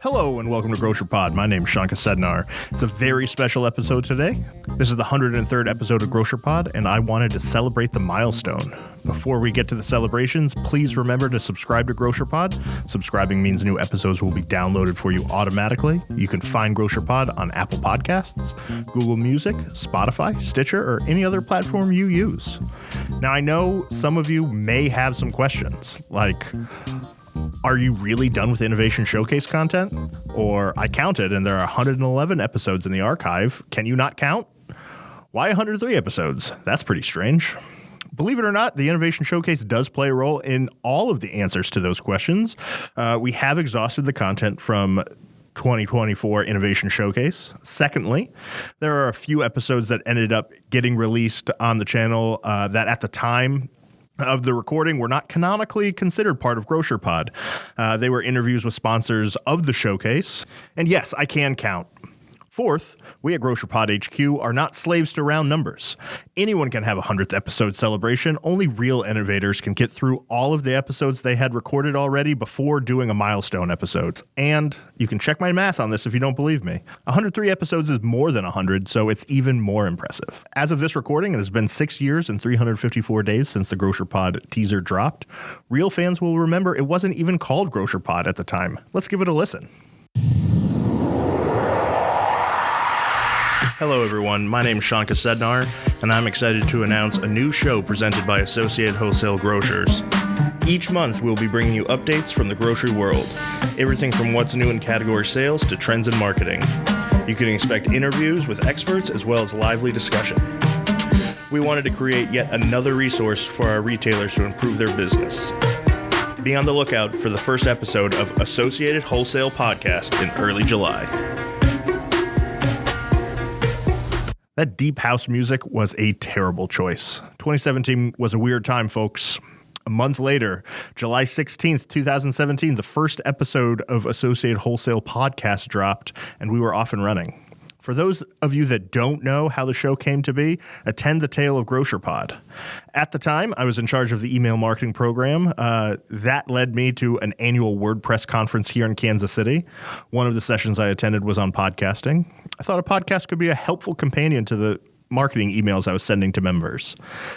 Hello and welcome to Grocer Pod. My name is Kosednar. It's a very special episode today. This is the 103rd episode of Grocer Pod, and I wanted to celebrate the milestone. Before we get to the celebrations, please remember to subscribe to Grocer Pod. Subscribing means new episodes will be downloaded for you automatically. You can find Grocer Pod on Apple Podcasts, Google Music, Spotify, Stitcher, or any other platform you use. Now, I know some of you may have some questions, like, are you really done with Innovation Showcase content? Or, I counted and there are 111 episodes in the archive. Can you not count? Why 103 episodes? That's pretty strange. Believe it or not, the Innovation Showcase does play a role in all of the answers to those questions. We have exhausted the content from 2024 Innovation Showcase. Secondly, there are a few episodes that ended up getting released on the channel that at the time of the recording were not canonically considered part of Grocer Pod. They were interviews with sponsors of the showcase. And yes, I can count. Fourth, we at Grocer Pod HQ are not slaves to round numbers. Anyone can have a 100th episode celebration. Only real innovators can get through all of the episodes they had recorded already before doing a milestone episodes. And you can check my math on this if you don't believe me. 103 episodes is more than 100, so it's even more impressive. As of this recording, it has been 6 years and 354 days since the Grocer Pod teaser dropped. Real fans will remember it wasn't even called Grocer Pod at the time. Let's give it a listen. Hello everyone, my name is Kosednar, and I'm excited to announce a new show presented by Associated Wholesale Grocers. Each month we'll be bringing you updates from the grocery world, everything from what's new in category sales to trends in marketing. You can expect interviews with experts as well as lively discussion. We wanted to create yet another resource for our retailers to improve their business. Be on the lookout for the first episode of Associated Wholesale Podcast in early July. That deep house music was a terrible choice. 2017 was a weird time, folks. A month later, July 16th, 2017, the first episode of Associated Wholesale Podcast dropped, and we were off and running. For those of you that don't know how the show came to be, attend the tale of Grocer Pod. At the time, I was in charge of the email marketing program. That led me to an annual WordPress conference here in Kansas City. One of the sessions I attended was on podcasting. I thought a podcast could be a helpful companion to the marketing emails I was sending to members.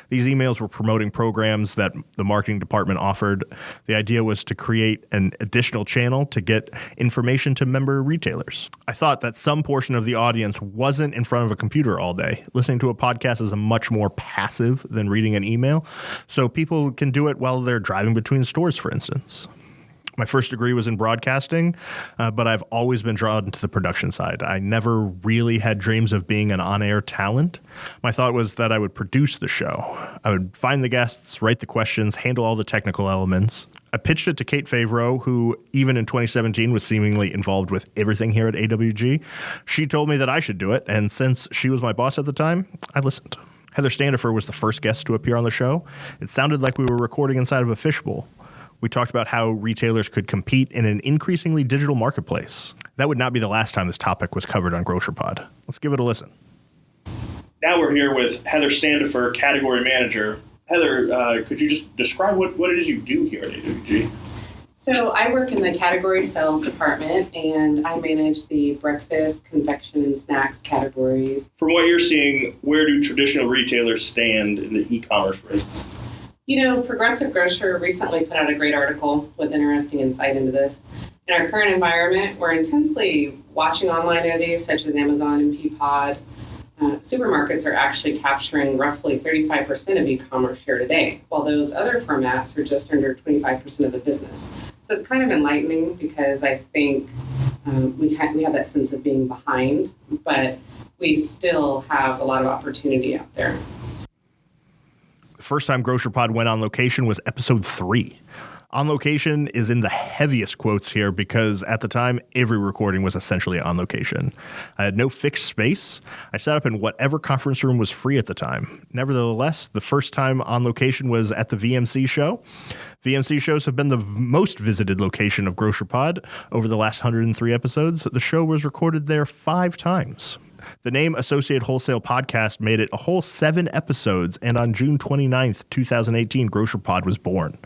These emails were promoting programs that the marketing department offered. The idea was to create an additional channel to get information to member retailers. I thought that some portion of the audience wasn't in front of a computer all day. Listening to a podcast is much more passive than reading an email, so people can do it while they're driving between stores, for instance. My first degree was in broadcasting, but I've always been drawn to the production side. I never really had dreams of being an on-air talent. My thought was that I would produce the show. I would find the guests, write the questions, handle all the technical elements. I pitched it to Kate Favreau, who even in 2017 was seemingly involved with everything here at AWG. She told me that I should do it, and since she was my boss at the time, I listened. Heather Standifer was the first guest to appear on the show. It sounded like we were recording inside of a fishbowl. We talked about how retailers could compete in an increasingly digital marketplace. That would not be the last time this topic was covered on Grocer Pod. Let's give it a listen. Now we're here with Heather Standifer, Category Manager. Heather, could you just describe what it is you do here at AWG? So I work in the category sales department, and I manage the breakfast, confection, and snacks categories. From what you're seeing, where do traditional retailers stand in the e-commerce race? You know, Progressive Grocer recently put out a great article with interesting insight into this. In our current environment, we're intensely watching online entities such as Amazon and Peapod. Supermarkets are actually capturing roughly 35% of e-commerce share today, while those other formats are just under 25% of the business. So it's kind of enlightening because I think we have that sense of being behind, but we still have a lot of opportunity out there. First time Grocer Pod went on location was episode 3. On location is in the heaviest quotes here because at the time, every recording was essentially on location. I had no fixed space. I sat up in whatever conference room was free at the time. Nevertheless, the first time on location was at the VMC show. VMC shows have been the most visited location of Grocer Pod over the last 103 episodes. The show was recorded there 5 times. The name Associate Wholesale Podcast made it a whole 7 episodes, and on June 29th, 2018, Grocer Pod was born.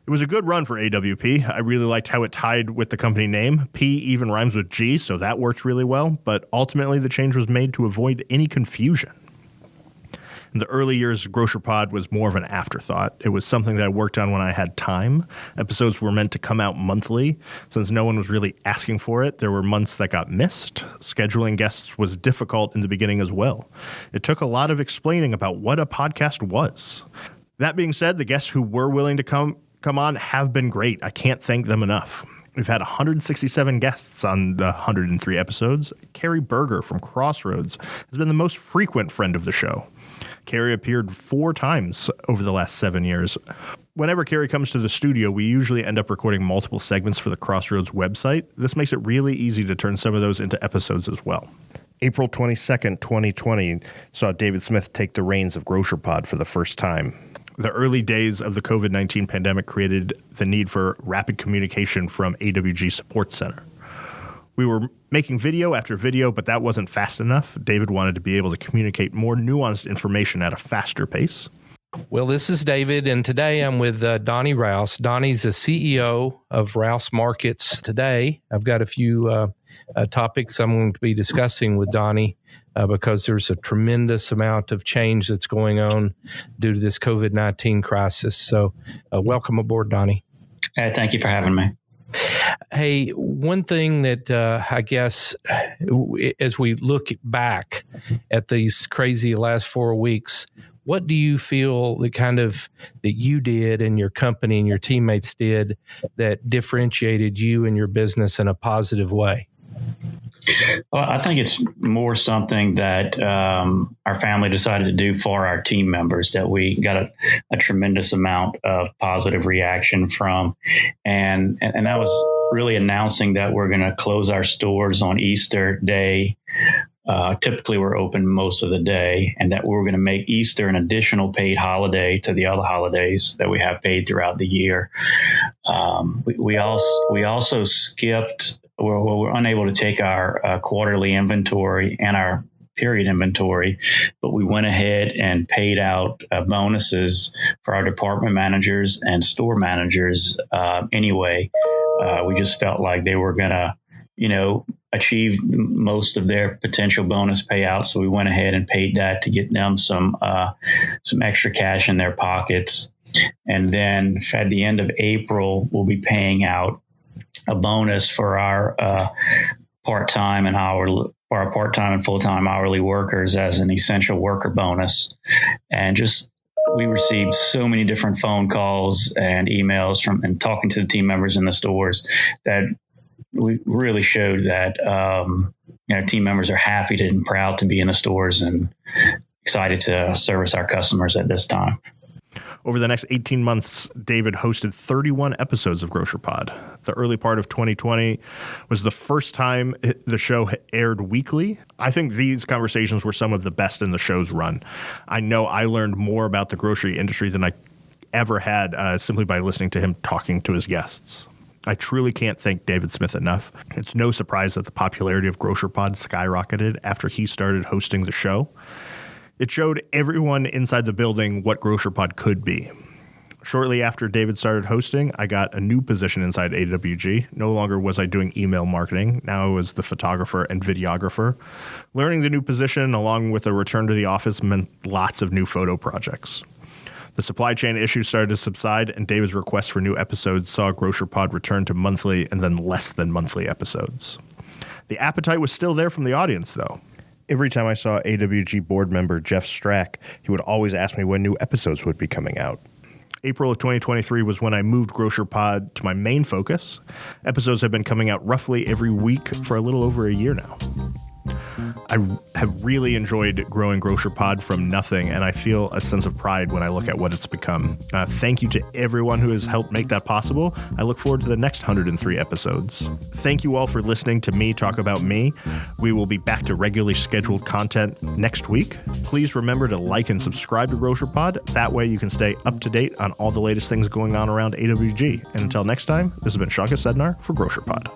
It was a good run for AWP. I really liked how it tied with the company name. P even rhymes with G, so that worked really well, but ultimately the change was made to avoid any confusion. In the early years, Grocer Pod was more of an afterthought. It was something that I worked on when I had time. Episodes were meant to come out monthly. Since no one was really asking for it, there were months that got missed. Scheduling guests was difficult in the beginning as well. It took a lot of explaining about what a podcast was. That being said, the guests who were willing to come on have been great. I can't thank them enough. We've had 167 guests on the 103 episodes. Carrie Berger from Crossroads has been the most frequent friend of the show. Carrie appeared 4 times over the last 7 years. Whenever Carrie comes to the studio, we usually end up recording multiple segments for the Crossroads website. This makes it really easy to turn some of those into episodes as well. April 22nd, 2020 saw David Smith take the reins of Grocer Pod for the first time. The early days of the COVID-19 pandemic created the need for rapid communication from AWG Support Center. We were making video after video, but that wasn't fast enough. David wanted to be able to communicate more nuanced information at a faster pace. Well, this is David, and today I'm with Donnie Rouse. Donnie's the CEO of Rouse Markets. Today, I've got a few topics I'm going to be discussing with Donnie because there's a tremendous amount of change that's going on due to this COVID-19 crisis. So welcome aboard, Donnie. Hey, thank you for having me. Hey, one thing that I guess as we look back at these crazy last 4 weeks, what do you feel that you did and your company and your teammates did that differentiated you and your business in a positive way? Well, I think it's more something that our family decided to do for our team members that we got a tremendous amount of positive reaction from. And that was really announcing that we're going to close our stores on Easter Day. Typically, we're open most of the day, and that we're going to make Easter an additional paid holiday to the other holidays that we have paid throughout the year. We also skipped. We're unable to take our quarterly inventory and our period inventory, but we went ahead and paid out bonuses for our department managers and store managers anyway. We just felt like they were going to, achieve most of their potential bonus payouts. So we went ahead and paid that to get them some extra cash in their pockets. And then at the end of April, we'll be paying out a bonus for our part-time and full-time hourly workers as an essential worker bonus. And we received so many different phone calls and emails and talking to the team members in the stores that we really showed that team members are happy and proud to be in the stores and excited to service our customers at this time. Over the next 18 months, David hosted 31 episodes of Grocer Pod. The early part of 2020 was the first time the show aired weekly. I think these conversations were some of the best in the show's run. I know I learned more about the grocery industry than I ever had simply by listening to him talking to his guests. I truly can't thank David Smith enough. It's no surprise that the popularity of Grocer Pod skyrocketed after he started hosting the show. It showed everyone inside the building what Grocer Pod could be. Shortly after David started hosting, I got a new position inside AWG. No longer was I doing email marketing. Now I was the photographer and videographer. Learning the new position along with a return to the office meant lots of new photo projects. The supply chain issues started to subside, and David's request for new episodes saw Grocer Pod return to monthly and then less than monthly episodes. The appetite was still there from the audience, though. Every time I saw AWG board member Jeff Strack, he would always ask me when new episodes would be coming out. April of 2023 was when I moved Grocer Pod to my main focus. Episodes have been coming out roughly every week for a little over a year now. I have really enjoyed growing Grocer Pod from nothing, and I feel a sense of pride when I look at what it's become. Thank you to everyone who has helped make that possible. I look forward to the next 103 episodes. Thank you all for listening to me talk about me. We will be back to regularly scheduled content next week. Please remember to like and subscribe to Grocer Pod. That way you can stay up to date on all the latest things going on around AWG. And until next time, this has been Kosednar for Grocer Pod.